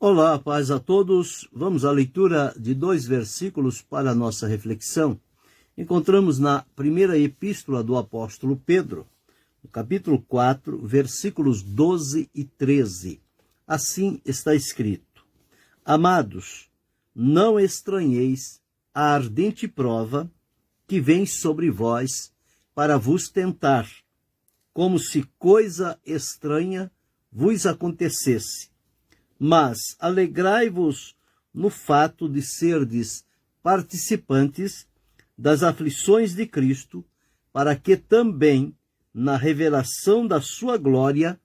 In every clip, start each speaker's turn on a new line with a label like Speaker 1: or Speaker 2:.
Speaker 1: Olá, paz a todos. Vamos à leitura de 2 versículos para a nossa reflexão. Encontramos na primeira epístola do apóstolo Pedro, no capítulo 4, versículos 12 e 13. Assim está escrito: Amados, não estranheis a ardente prova que vem sobre vós para vos tentar, como se coisa estranha vos acontecesse. Mas alegrai-vos no fato de serdes participantes das aflições de Cristo, para que também, na revelação da sua glória,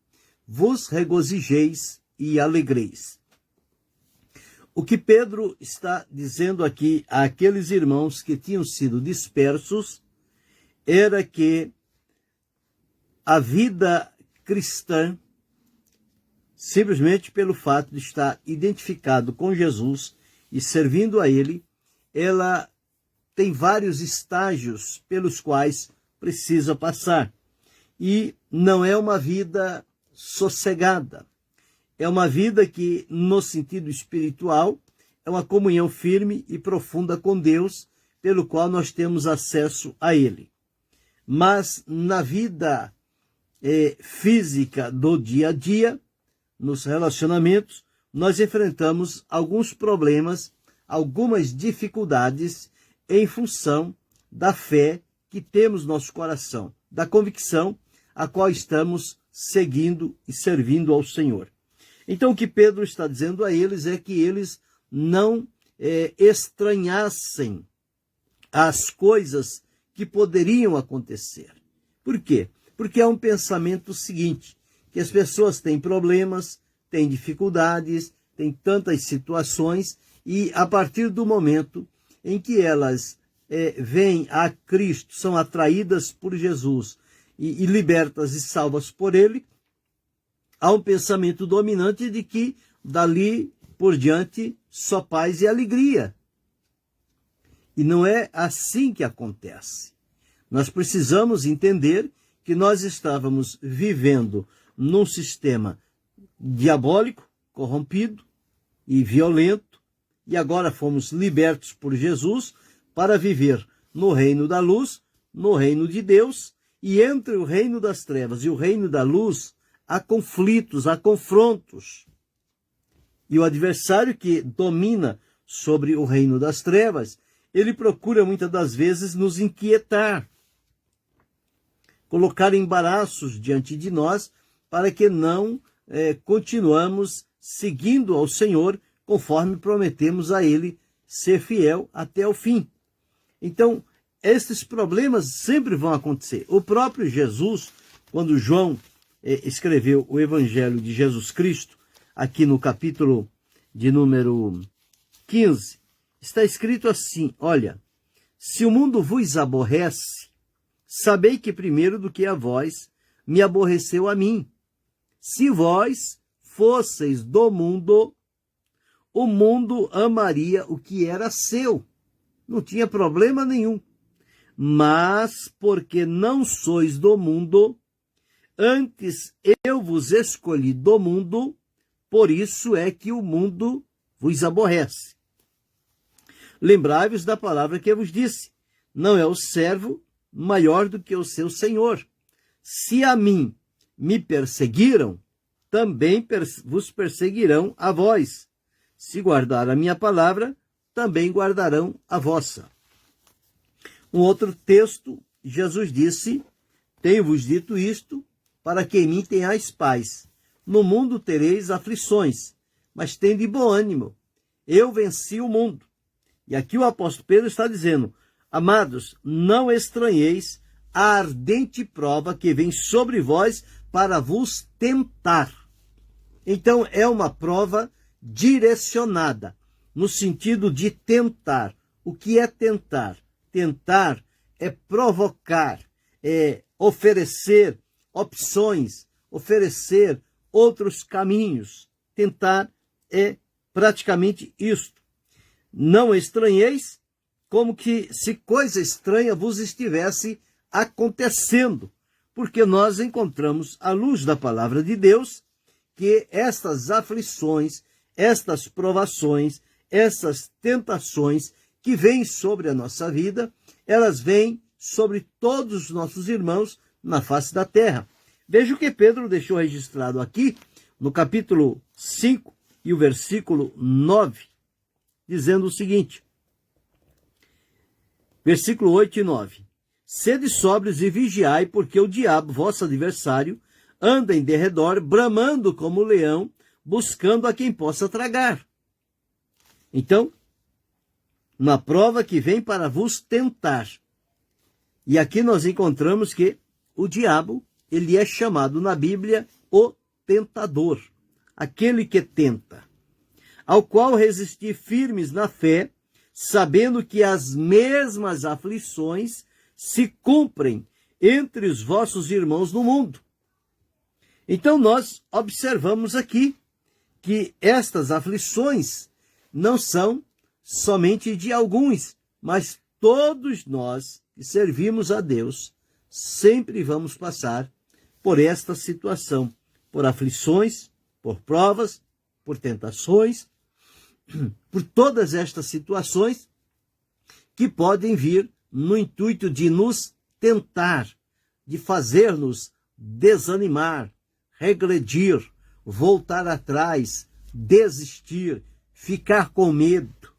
Speaker 1: vos regozijeis e alegreis. O que Pedro está dizendo aqui àqueles irmãos que tinham sido dispersos era que a vida cristã, simplesmente pelo fato de estar identificado com Jesus e servindo a Ele, ela tem vários estágios pelos quais precisa passar. E não é uma vida sossegada. É uma vida que, no sentido espiritual, é uma comunhão firme e profunda com Deus, pelo qual nós temos acesso a Ele. Mas na vida física do dia a dia, nos relacionamentos, nós enfrentamos alguns problemas, algumas dificuldades em função da fé que temos no nosso coração, da convicção a qual estamos seguindo e servindo ao Senhor. Então, o que Pedro está dizendo a eles é que eles não estranhassem as coisas que poderiam acontecer. Por quê? Porque é um pensamento seguinte, que as pessoas têm problemas, têm dificuldades, têm tantas situações, e a partir do momento em que elas vêm a Cristo, são atraídas por Jesus e libertas e salvas por Ele, há um pensamento dominante de que dali por diante só paz e alegria. E não é assim que acontece. Nós precisamos entender que nós estávamos vivendo num sistema diabólico, corrompido e violento, e agora fomos libertos por Jesus para viver no reino da luz, no reino de Deus, e entre o reino das trevas e o reino da luz há conflitos, há confrontos. E o adversário que domina sobre o reino das trevas, ele procura muitas das vezes nos inquietar, colocar embaraços diante de nós, para que não continuamos seguindo ao Senhor, conforme prometemos a Ele ser fiel até o fim. Então, esses problemas sempre vão acontecer. O próprio Jesus, quando João escreveu o Evangelho de Jesus Cristo, aqui no capítulo de número 15, está escrito assim: olha, se o mundo vos aborrece, sabei que primeiro do que a vós, me aborreceu a mim. Se vós fosseis do mundo, o mundo amaria o que era seu. Não tinha problema nenhum. Mas porque não sois do mundo, antes eu vos escolhi do mundo, por isso é que o mundo vos aborrece. Lembrai-vos da palavra que eu vos disse: não é o servo maior do que o seu senhor. Se a mim me perseguiram, também vos perseguirão a vós. Se guardar a minha palavra, também guardarão a vossa. Um outro texto, Jesus disse: tenho-vos dito isto, para que em mim tenhais paz. No mundo tereis aflições, mas tende bom ânimo. Eu venci o mundo. E aqui o apóstolo Pedro está dizendo: amados, não estranheis a ardente prova que vem sobre vós para vos tentar. Então, é uma prova direcionada, no sentido de tentar. O que é tentar? Tentar é provocar, é oferecer opções, oferecer outros caminhos. Tentar é praticamente isto. Não estranheis, como que se coisa estranha vos estivesse acontecendo, porque nós encontramos, à luz da palavra de Deus, que estas aflições, estas provações, essas tentações que vêm sobre a nossa vida, elas vêm sobre todos os nossos irmãos na face da terra. Veja o que Pedro deixou registrado aqui, no capítulo 5 e o versículo 9, dizendo o seguinte, versículo 8 e 9. Sede sóbrios e vigiai, porque o diabo, vosso adversário, anda em derredor, bramando como leão, buscando a quem possa tragar. Então, uma prova que vem para vos tentar. E aqui nós encontramos que o diabo, ele é chamado na Bíblia o tentador, aquele que tenta, ao qual resistir firmes na fé, sabendo que as mesmas aflições se cumprem entre os vossos irmãos no mundo. Então nós observamos aqui que estas aflições não são somente de alguns, mas todos nós que servimos a Deus sempre vamos passar por esta situação, por aflições, por provas, por tentações, por todas estas situações que podem vir no intuito de nos tentar, de fazer-nos desanimar, regredir, voltar atrás, desistir, ficar com medo.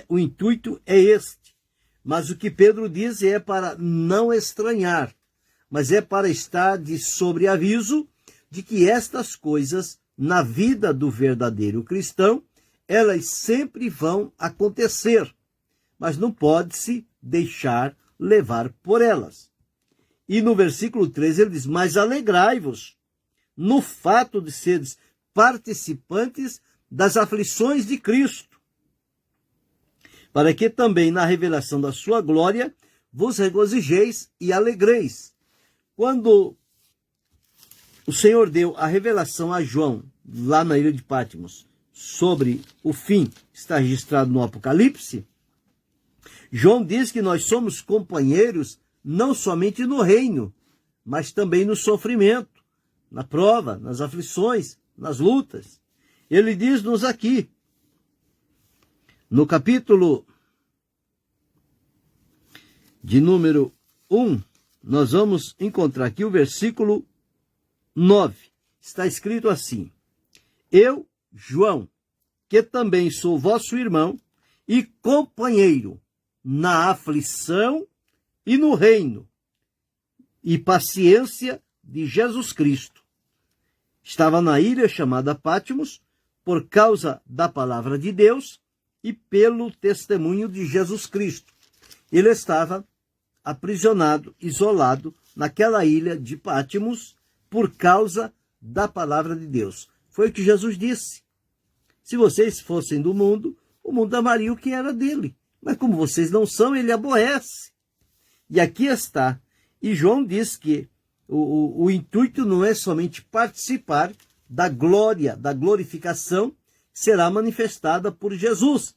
Speaker 1: O intuito é este. Mas o que Pedro diz é para não estranhar, mas é para estar de sobreaviso de que estas coisas, na vida do verdadeiro cristão, elas sempre vão acontecer, mas não pode-se deixar levar por elas. E no versículo 13 ele diz, mas alegrai-vos no fato de seres participantes das aflições de Cristo, para que também na revelação da sua glória vos regozijeis e alegreis. Quando o Senhor deu a revelação a João, lá na ilha de Patmos, sobre o fim, está registrado no Apocalipse, João diz que nós somos companheiros não somente no reino, mas também no sofrimento, na prova, nas aflições, nas lutas. Ele diz-nos aqui, no capítulo de número 1, nós vamos encontrar aqui o versículo 9. Está escrito assim, eu, João, que também sou vosso irmão e companheiro na aflição e no reino e paciência de Jesus Cristo. Estava na ilha chamada Patmos por causa da palavra de Deus e pelo testemunho de Jesus Cristo. Ele estava aprisionado, isolado naquela ilha de Patmos por causa da palavra de Deus. Foi o que Jesus disse. Se vocês fossem do mundo, o mundo amaria o que era dele. Mas como vocês não são, ele aborrece. E aqui está. E João diz que o intuito não é somente participar da glória, da glorificação que será manifestada por Jesus.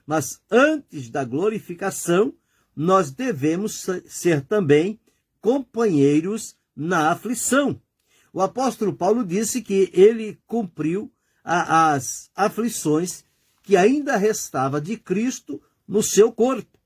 Speaker 1: Mas antes da glorificação, nós devemos ser também companheiros na aflição. O apóstolo Paulo disse que ele cumpriu as aflições que ainda restava de Cristo no seu corpo.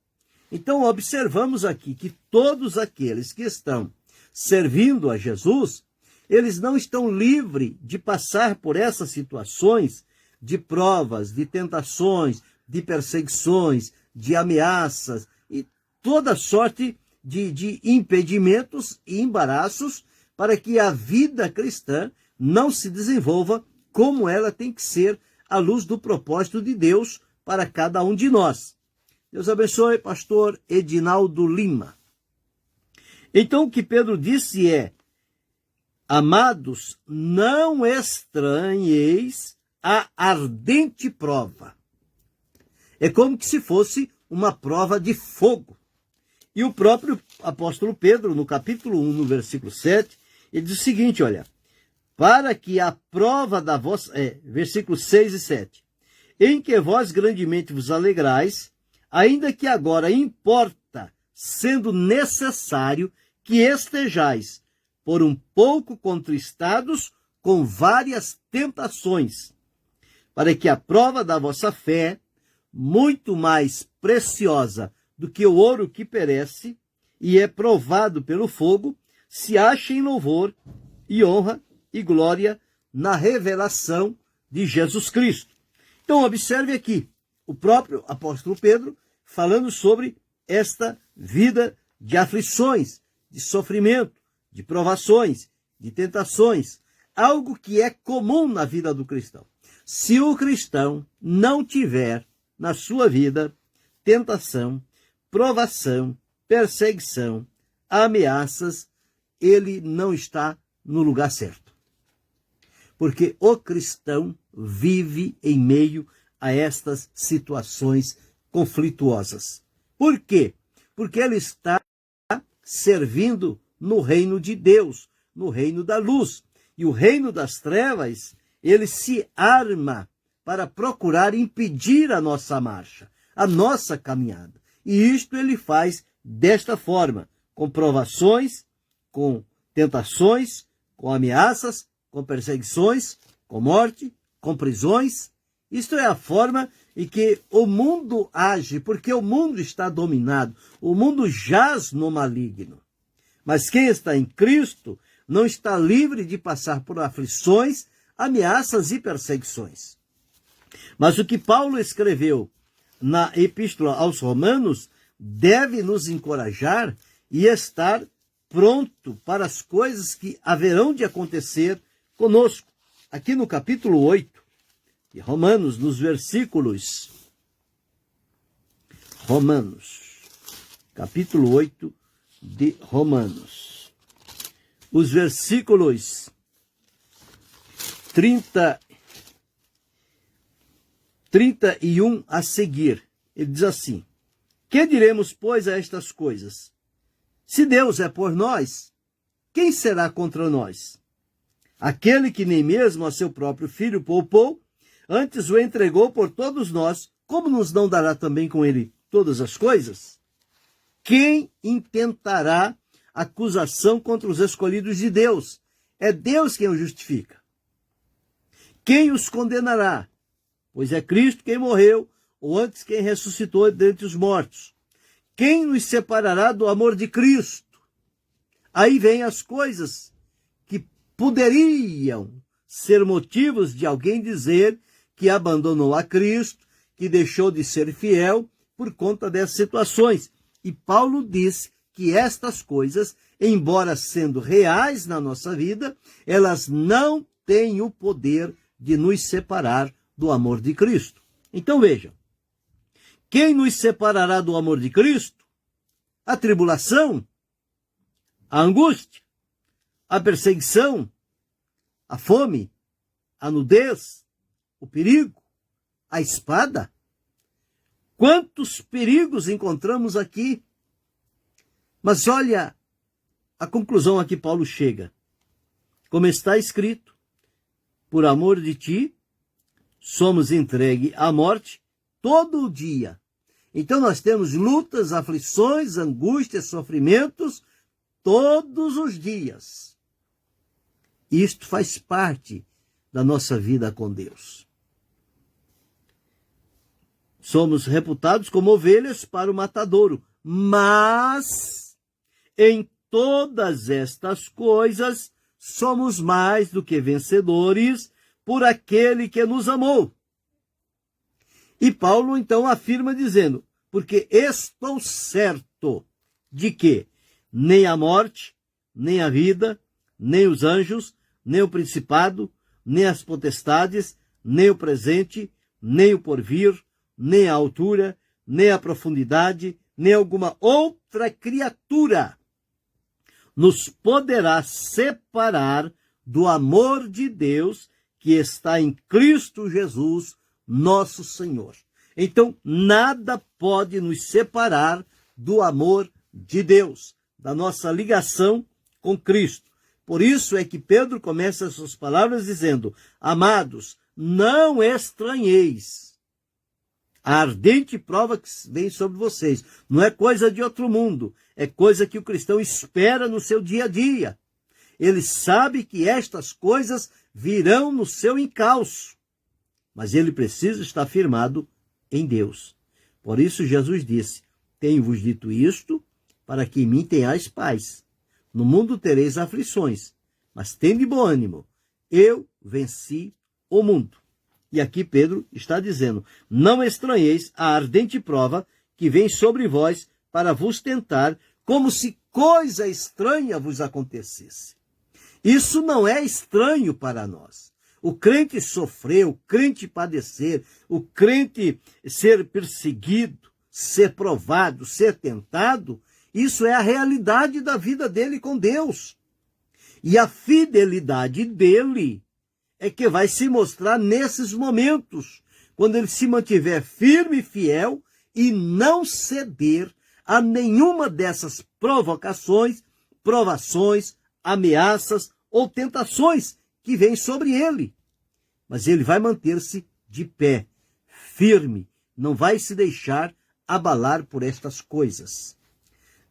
Speaker 1: Então, observamos aqui que todos aqueles que estão servindo a Jesus, eles não estão livres de passar por essas situações de provas, de tentações, de perseguições, de ameaças e toda sorte de impedimentos e embaraços para que a vida cristã não se desenvolva como ela tem que ser à luz do propósito de Deus para cada um de nós. Deus abençoe, pastor Edinaldo Lima. Então, o que Pedro disse é, amados, não estranheis a ardente prova. É como que se fosse uma prova de fogo. E o próprio apóstolo Pedro, no capítulo 1, no versículo 7, ele diz o seguinte, olha, para que a prova da vossa... versículos 6 e 7. Em que vós grandemente vos alegrais, ainda que agora importa, sendo necessário, que estejais por um pouco contristados com várias tentações, para que a prova da vossa fé, muito mais preciosa do que o ouro que perece e é provado pelo fogo, se ache em louvor e honra e glória na revelação de Jesus Cristo. Então, observe aqui o próprio apóstolo Pedro falando sobre esta vida de aflições, de sofrimento, de provações, de tentações, algo que é comum na vida do cristão. Se o cristão não tiver na sua vida tentação, provação, perseguição, ameaças, ele não está no lugar certo. Porque o cristão vive em meio a estas situações conflituosas. Por quê? Porque ele está servindo no reino de Deus, no reino da luz. E o reino das trevas, ele se arma para procurar impedir a nossa marcha, a nossa caminhada. E isto ele faz desta forma, com provações, com tentações, com ameaças, com perseguições, com morte, com prisões. Isto é a forma em que o mundo age, porque o mundo está dominado, o mundo jaz no maligno. Mas quem está em Cristo não está livre de passar por aflições, ameaças e perseguições. Mas o que Paulo escreveu na Epístola aos Romanos deve nos encorajar e estar pronto para as coisas que haverão de acontecer conosco. Aqui no capítulo 8 de Romanos, nos versículos... capítulo 8 de Romanos. Os versículos 31 a seguir, ele diz assim: que diremos, pois, a estas coisas? Se Deus é por nós, quem será contra nós? Aquele que nem mesmo a seu próprio filho poupou, antes o entregou por todos nós, como nos não dará também com ele todas as coisas? Quem intentará acusação contra os escolhidos de Deus? É Deus quem os justifica. Quem os condenará? Pois é Cristo quem morreu, ou antes quem ressuscitou dentre os mortos. Quem nos separará do amor de Cristo? Aí vem as coisas que poderiam ser motivos de alguém dizer que abandonou a Cristo, que deixou de ser fiel por conta dessas situações. E Paulo diz que estas coisas, embora sendo reais na nossa vida, elas não têm o poder de nos separar do amor de Cristo. Então vejam, quem nos separará do amor de Cristo? A tribulação, a angústia, a perseguição, a fome, a nudez, o perigo, a espada. Quantos perigos encontramos aqui? Mas olha a conclusão a que Paulo chega. Como está escrito, por amor de ti, somos entregues à morte todo o dia. Então nós temos lutas, aflições, angústias, sofrimentos todos os dias. Isto faz parte da nossa vida com Deus. Somos reputados como ovelhas para o matadouro, mas em todas estas coisas somos mais do que vencedores por aquele que nos amou. E Paulo então afirma dizendo, porque estou certo de que nem a morte, nem a vida, nem os anjos, nem o principado, nem as potestades, nem o presente, nem o porvir, nem a altura, nem a profundidade, nem alguma outra criatura nos poderá separar do amor de Deus que está em Cristo Jesus, nosso Senhor. Então, nada pode nos separar do amor de Deus, da nossa ligação com Cristo. Por isso é que Pedro começa as suas palavras dizendo, amados, não estranheis a ardente prova que vem sobre vocês. Não é coisa de outro mundo, é coisa que o cristão espera no seu dia a dia. Ele sabe que estas coisas virão no seu encalço. mas ele precisa estar firmado em Deus. Por isso Jesus disse: tenho-vos dito isto, para que em mim tenhais paz. No mundo tereis aflições, mas tende bom ânimo. Eu venci o mundo. E aqui Pedro está dizendo: não estranheis a ardente prova que vem sobre vós para vos tentar, como se coisa estranha vos acontecesse. Isso não é estranho para nós. O crente sofrer, o crente padecer, o crente ser perseguido, ser provado, ser tentado, isso é a realidade da vida dele com Deus. E a fidelidade dele é que vai se mostrar nesses momentos, quando ele se mantiver firme e fiel e não ceder a nenhuma dessas provocações, provações, ameaças ou tentações que vêm sobre ele. Mas ele vai manter-se de pé, firme, não vai se deixar abalar por estas coisas.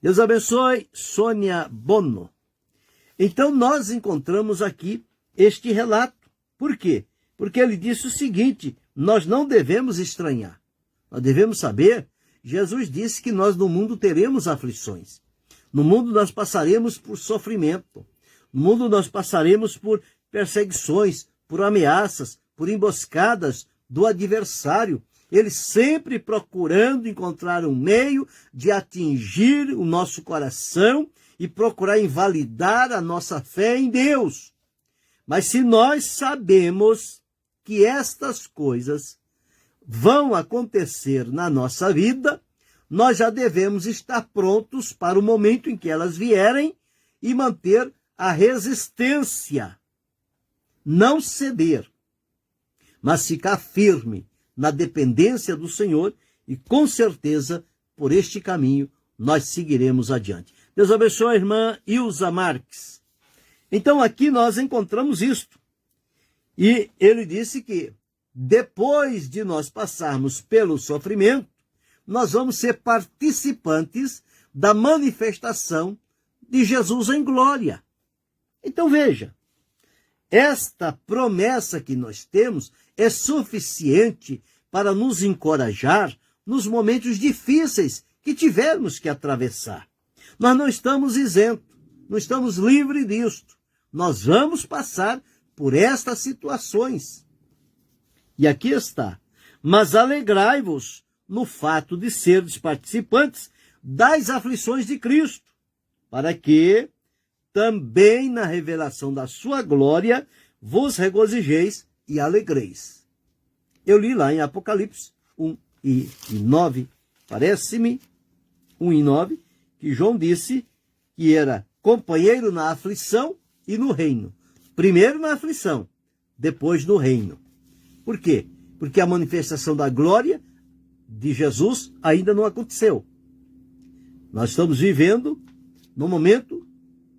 Speaker 1: Deus abençoe, Sônia Bono. Então nós encontramos aqui este relato. Por quê? Porque ele disse o seguinte: nós não devemos estranhar. Nós devemos saber, Jesus disse que nós no mundo teremos aflições. No mundo nós passaremos por sofrimento. No mundo nós passaremos por perseguições, por ameaças, por emboscadas do adversário. Ele sempre procurando encontrar um meio de atingir o nosso coração e procurar invalidar a nossa fé em Deus. Mas se nós sabemos que estas coisas vão acontecer na nossa vida, nós já devemos estar prontos para o momento em que elas vierem e manter a resistência. Não ceder, mas ficar firme na dependência do Senhor e, com certeza, por este caminho, nós seguiremos adiante. Deus abençoe a irmã Ilza Marques. Então, aqui nós encontramos isto. E ele disse que, depois de nós passarmos pelo sofrimento, nós vamos ser participantes da manifestação de Jesus em glória. Então, veja, esta promessa que nós temos é suficiente para nos encorajar nos momentos difíceis que tivermos que atravessar. Nós não estamos isentos, não estamos livres disto. Nós vamos passar por estas situações. E aqui está: mas alegrai-vos no fato de serdes participantes das aflições de Cristo, para que também na revelação da sua glória vos regozijeis e alegreis. Eu li lá em Apocalipse 1:9, parece-me, 1:9, que João disse que era companheiro na aflição e no reino. Primeiro na aflição, depois no reino. Por quê? Porque a manifestação da glória de Jesus ainda não aconteceu. Nós estamos vivendo no momento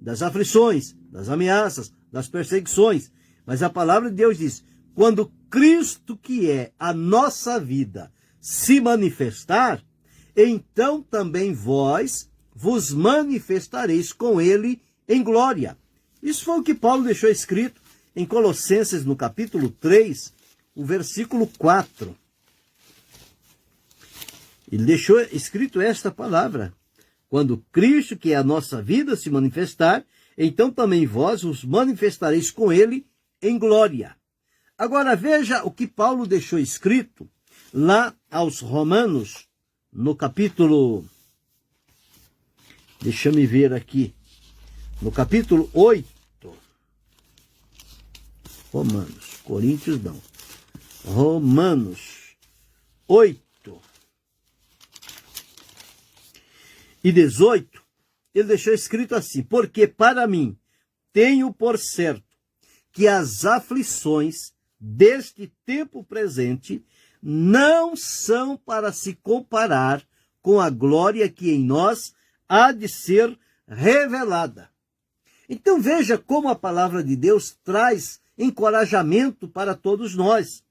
Speaker 1: das aflições, das ameaças, das perseguições. Mas a palavra de Deus diz: quando Cristo, que é a nossa vida, se manifestar, então também vós vos manifestareis com ele em glória. Isso foi o que Paulo deixou escrito em Colossenses, no capítulo 3, o versículo 4. Ele deixou escrito esta palavra: quando Cristo, que é a nossa vida, se manifestar, então também vós os manifestareis com ele em glória. Agora veja o que Paulo deixou escrito lá aos Romanos, no capítulo... Deixa-me ver aqui. No capítulo 8. Romanos, Coríntios não. Romanos 8 e 18, ele deixou escrito assim: porque para mim tenho por certo que as aflições deste tempo presente não são para se comparar com a glória que em nós há de ser revelada. Então veja como a palavra de Deus traz encorajamento para todos nós.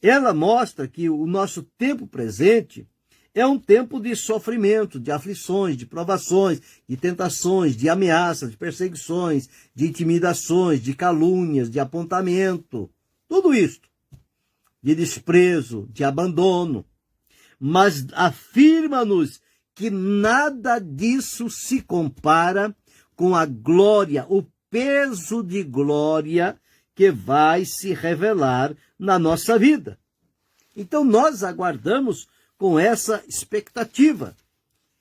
Speaker 1: Ela mostra que o nosso tempo presente é um tempo de sofrimento, de aflições, de provações, de tentações, de ameaças, de perseguições, de intimidações, de calúnias, de apontamento. Tudo isto. de desprezo, de abandono. Mas afirma-nos que nada disso se compara com a glória, o peso de glória que vai se revelar na nossa vida. Então nós aguardamos com essa expectativa.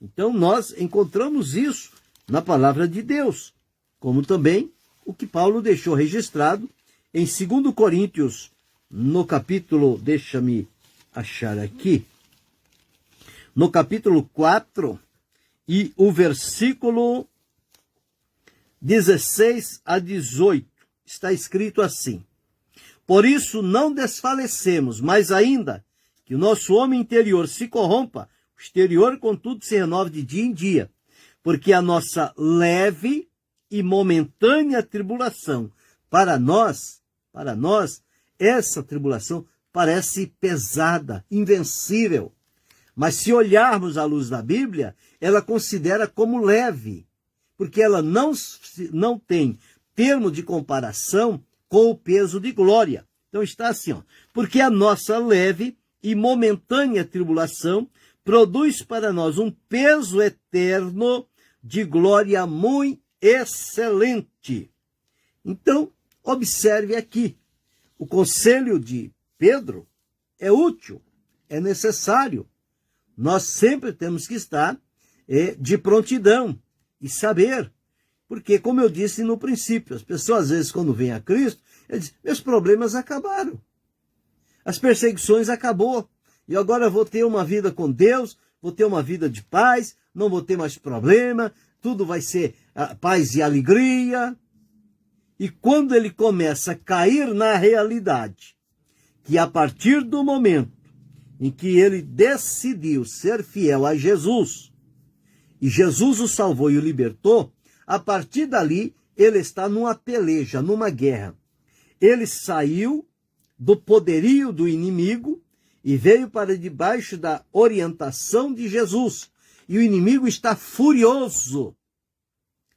Speaker 1: Então nós encontramos isso na palavra de Deus, como também o que Paulo deixou registrado em 2 Coríntios, no capítulo, deixa-me achar aqui, no capítulo 4 e o versículo 16 a 18, está escrito assim: por isso não desfalecemos, mas ainda que o nosso homem interior se corrompa, o exterior, contudo, se renova de dia em dia, porque a nossa leve e momentânea tribulação, para nós, essa tribulação parece pesada, invencível. Mas se olharmos à luz da Bíblia, ela considera como leve, porque ela não tem termo de comparação com o peso de glória. Então está assim, ó, porque a nossa leve e momentânea tribulação produz para nós um peso eterno de glória muito excelente. Então, observe aqui, o conselho de Pedro é útil, é necessário. Nós sempre temos que estar de prontidão e saber. Porque, como eu disse no princípio, as pessoas às vezes quando vêm a Cristo, eles dizem, meus problemas acabaram. As perseguições acabou. E agora eu vou ter uma vida com Deus, vou ter uma vida de paz, não vou ter mais problema, tudo vai ser paz e alegria. E quando ele começa a cair na realidade, que a partir do momento em que ele decidiu ser fiel a Jesus, e Jesus o salvou e o libertou, a partir dali ele está numa peleja, numa guerra. Ele saiu do poderio do inimigo e veio para debaixo da orientação de Jesus. E o inimigo está furioso,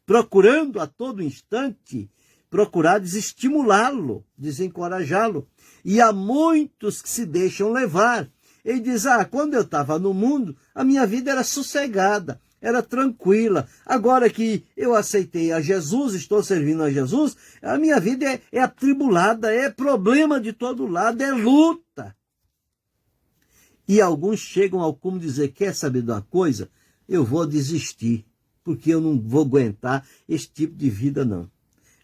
Speaker 1: procurando a todo instante, procurar desestimulá-lo, desencorajá-lo. E há muitos que se deixam levar. Ele diz, quando eu estava no mundo, a minha vida era sossegada, era tranquila. Agora que eu aceitei a Jesus, estou servindo a Jesus, a minha vida é atribulada, é problema de todo lado, é luta. E alguns chegam ao cúmulo de dizer, quer saber de uma coisa? Eu vou desistir, porque eu não vou aguentar esse tipo de vida, não.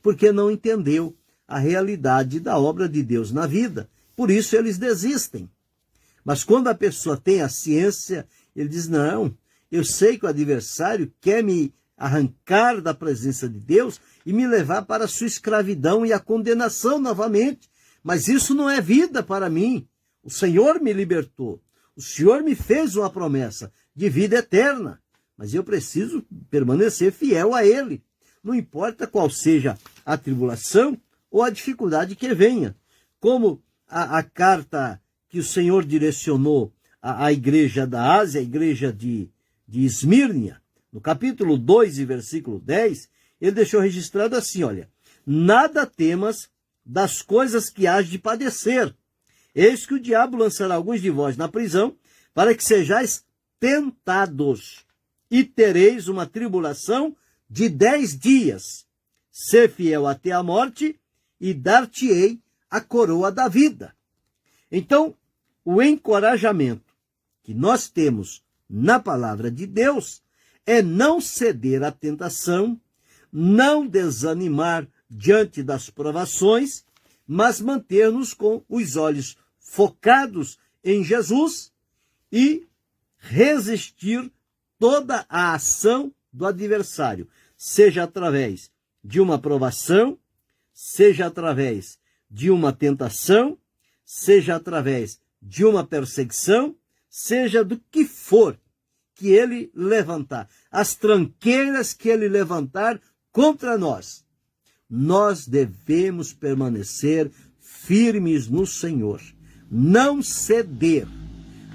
Speaker 1: Porque não entendeu a realidade da obra de Deus na vida. Por isso eles desistem. Mas quando a pessoa tem a ciência, ele diz, não, eu sei que o adversário quer me arrancar da presença de Deus e me levar para a sua escravidão e a condenação novamente. Mas isso não é vida para mim. O Senhor me libertou. O Senhor me fez uma promessa de vida eterna. Mas eu preciso permanecer fiel a Ele. Não importa qual seja a tribulação ou a dificuldade que venha. Como a carta que o Senhor direcionou à igreja da Ásia, a igreja de Esmírnia, no capítulo 2 e versículo 10, ele deixou registrado assim, olha, nada temas das coisas que hás de padecer. Eis que o diabo lançará alguns de vós na prisão, para que sejais tentados, e tereis uma tribulação de 10 dias. Sê fiel até a morte, e dar-te-ei a coroa da vida. Então, o encorajamento que nós temos na palavra de Deus é não ceder à tentação, não desanimar diante das provações, mas manter-nos com os olhos focados em Jesus e resistir toda a ação do adversário, seja através de uma provação, seja através de uma tentação, seja através de uma perseguição, seja do que for que ele levantar, as tranqueiras que ele levantar contra nós, nós devemos permanecer firmes no Senhor, não ceder,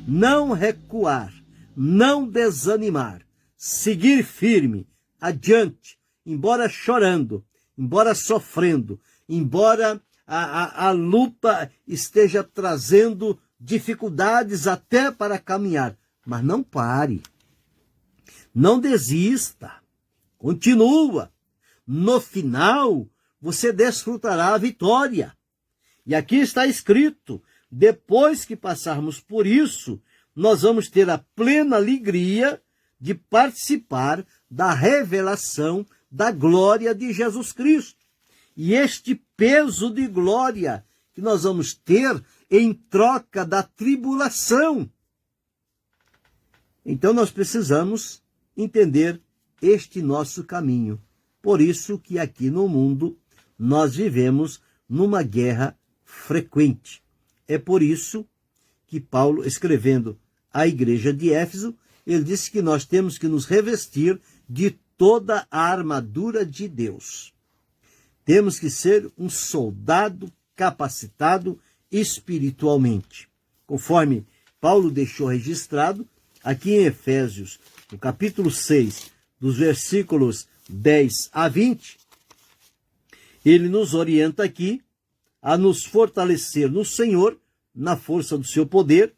Speaker 1: não recuar, não desanimar, seguir firme, adiante, embora chorando, embora sofrendo, embora a luta esteja trazendo dificuldades até para caminhar. Mas não pare. Não desista. Continua. No final, você desfrutará a vitória. E aqui está escrito, depois que passarmos por isso, nós vamos ter a plena alegria de participar da revelação da glória de Jesus Cristo. E este peso de glória que nós vamos ter em troca da tribulação. Então nós precisamos entender este nosso caminho. Por isso que aqui no mundo nós vivemos numa guerra frequente. É por isso que Paulo, escrevendo à igreja de Éfeso, ele disse que nós temos que nos revestir de toda a armadura de Deus. Temos que ser um soldado capacitado espiritualmente. Conforme Paulo deixou registrado aqui em Efésios, no capítulo 6, dos versículos 10 a 20, ele nos orienta aqui a nos fortalecer no Senhor, na força do seu poder,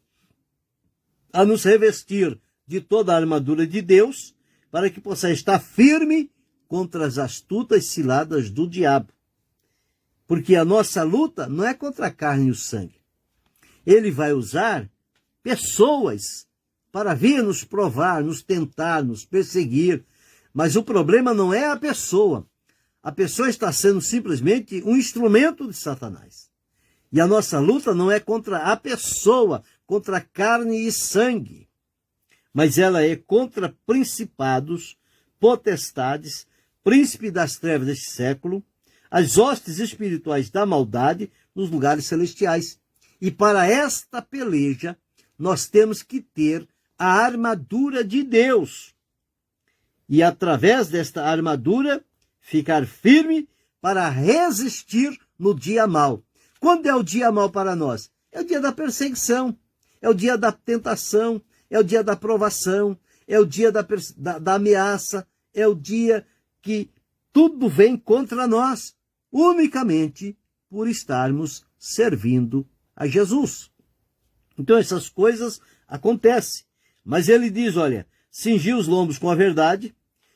Speaker 1: a nos revestir de toda a armadura de Deus, para que possa estar firme contra as astutas ciladas do diabo. Porque a nossa luta não é contra a carne e o sangue. Ele vai usar pessoas para vir nos provar, nos tentar, nos perseguir. Mas o problema não é a pessoa. A pessoa está sendo simplesmente um instrumento de Satanás. E a nossa luta não é contra a pessoa, contra carne e sangue. Mas ela é contra principados, potestades, príncipe das trevas deste século, as hostes espirituais da maldade nos lugares celestiais. E para esta peleja, nós temos que ter a armadura de Deus. E através desta armadura, ficar firme para resistir no dia mau. Quando é o dia mau para nós? É o dia da perseguição, é o dia da tentação, é o dia da provação, é o dia da ameaça, é o dia que tudo vem contra nós, unicamente por estarmos servindo a Jesus. Então essas coisas acontecem. Mas ele diz, olha, cingir os lombos com a verdade,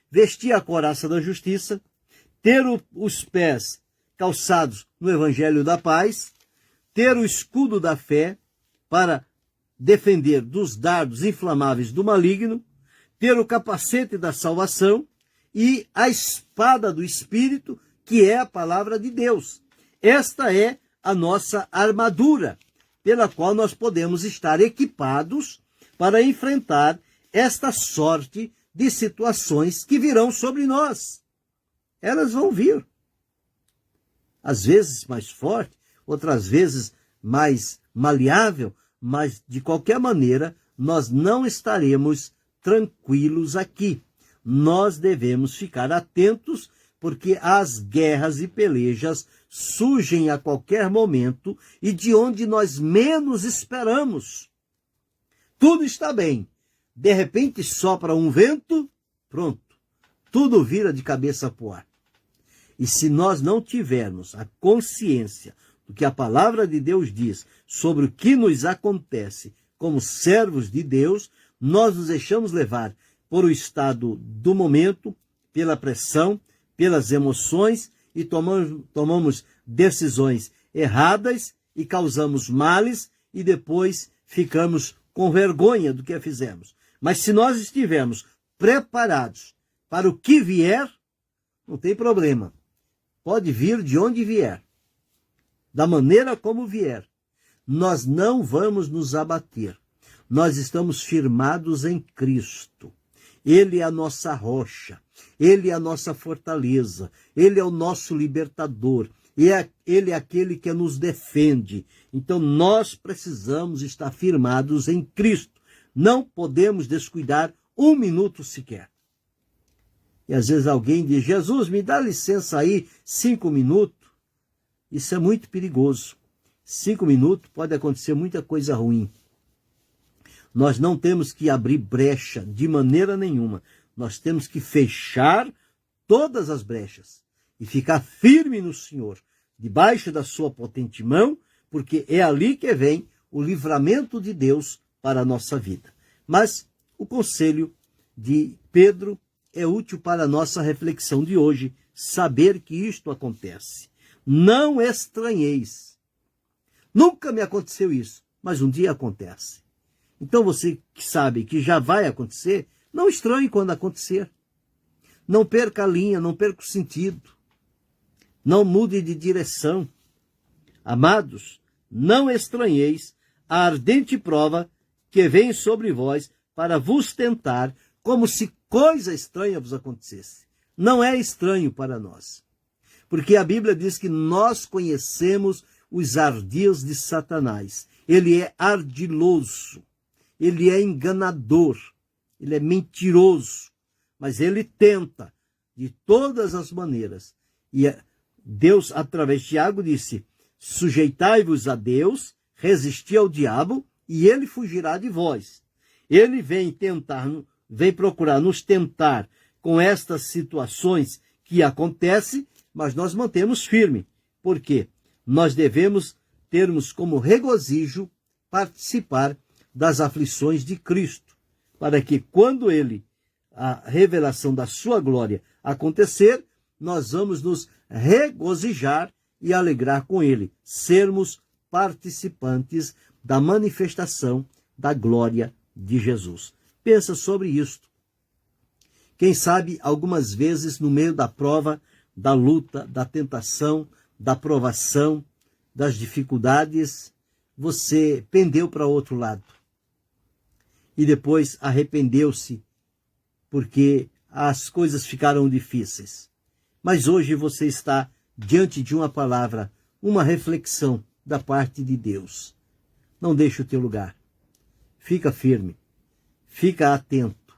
Speaker 1: vestir a couraça da justiça, ter os pés calçados no evangelho da paz, ter o escudo da fé para defender dos dardos inflamáveis do maligno, ter o capacete da salvação e a espada do Espírito, que é a palavra de Deus. Esta é a nossa armadura, pela qual nós podemos estar equipados para enfrentar esta sorte de situações que virão sobre nós. Elas vão vir. Às vezes mais forte, outras vezes mais maleável, mas de qualquer maneira nós não estaremos tranquilos aqui. Nós devemos ficar atentos, porque as guerras e pelejas surgem a qualquer momento e de onde nós menos esperamos. Tudo está bem. De repente sopra um vento, pronto. Tudo vira de cabeça para o ar. E se nós não tivermos a consciência do que a palavra de Deus diz sobre o que nos acontece como servos de Deus, nós nos deixamos levar por o estado do momento, pela pressão, pelas emoções e tomamos decisões erradas e causamos males e depois ficamos com vergonha do que fizemos. Mas se nós estivermos preparados para o que vier, não tem problema. Pode vir de onde vier, da maneira como vier. Nós não vamos nos abater. Nós estamos firmados em Cristo. Ele é a nossa rocha, Ele é a nossa fortaleza, Ele é o nosso libertador, Ele é aquele que nos defende. Então nós precisamos estar firmados em Cristo. Não podemos descuidar um minuto sequer. E às vezes alguém diz, Jesus, me dá licença aí 5 minutos. Isso é muito perigoso. 5 minutos pode acontecer muita coisa ruim. Nós não temos que abrir brecha de maneira nenhuma. Nós temos que fechar todas as brechas e ficar firme no Senhor, debaixo da sua potente mão, porque é ali que vem o livramento de Deus para a nossa vida. Mas o conselho de Pedro é útil para a nossa reflexão de hoje, saber que isto acontece. Não estranheis. Nunca me aconteceu isso, mas um dia acontece. Então você que sabe que já vai acontecer, não estranhe quando acontecer. Não perca a linha, não perca o sentido. Não mude de direção. Amados, não estranheis a ardente prova que vem sobre vós para vos tentar, como se coisa estranha vos acontecesse. Não é estranho para nós. Porque a Bíblia diz que nós conhecemos os ardis de Satanás. Ele é ardiloso, ele é enganador, ele é mentiroso, mas ele tenta de todas as maneiras. E Deus, através de Tiago, disse: sujeitai-vos a Deus, resisti ao diabo, e ele fugirá de vós. Ele vem procurar nos tentar com estas situações que acontecem, mas nós mantemos firme. Por quê? Nós devemos termos como regozijo participar das aflições de Cristo, para que quando a revelação da sua glória acontecer, nós vamos nos regozijar e alegrar com ele, sermos participantes da manifestação da glória de Jesus. Pensa sobre isto. Quem sabe, algumas vezes, no meio da prova, da luta, da tentação, da provação, das dificuldades, você pendeu para outro lado. E depois arrependeu-se, porque as coisas ficaram difíceis. Mas hoje você está diante de uma palavra, uma reflexão da parte de Deus. Não deixe o teu lugar. Fica firme. Fica atento.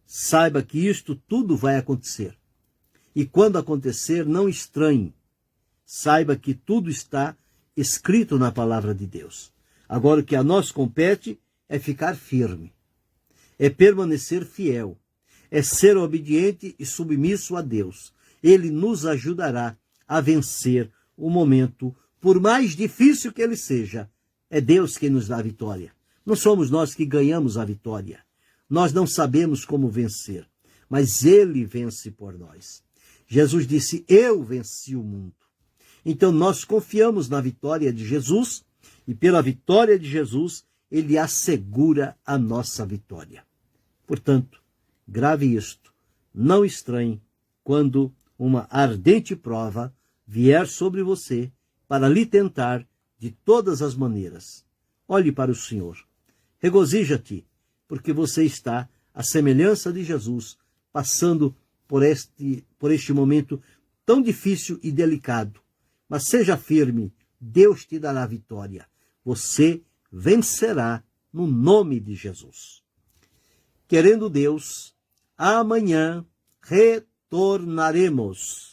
Speaker 1: Saiba que isto tudo vai acontecer. E quando acontecer, não estranhe. Saiba que tudo está escrito na palavra de Deus. Agora, o que a nós compete é ficar firme. É permanecer fiel. É ser obediente e submisso a Deus. Ele nos ajudará a vencer o momento, por mais difícil que ele seja. É Deus quem nos dá a vitória. Não somos nós que ganhamos a vitória. Nós não sabemos como vencer, mas ele vence por nós. Jesus disse: eu venci o mundo. Então nós confiamos na vitória de Jesus e pela vitória de Jesus, ele assegura a nossa vitória. Portanto, grave isto. Não estranhe quando uma ardente prova vier sobre você para lhe tentar de todas as maneiras. Olhe para o Senhor. Regozija-te, porque você está, à semelhança de Jesus, passando por este momento tão difícil e delicado. Mas seja firme, Deus te dará vitória. Você vencerá no nome de Jesus. Querendo Deus, amanhã retornaremos.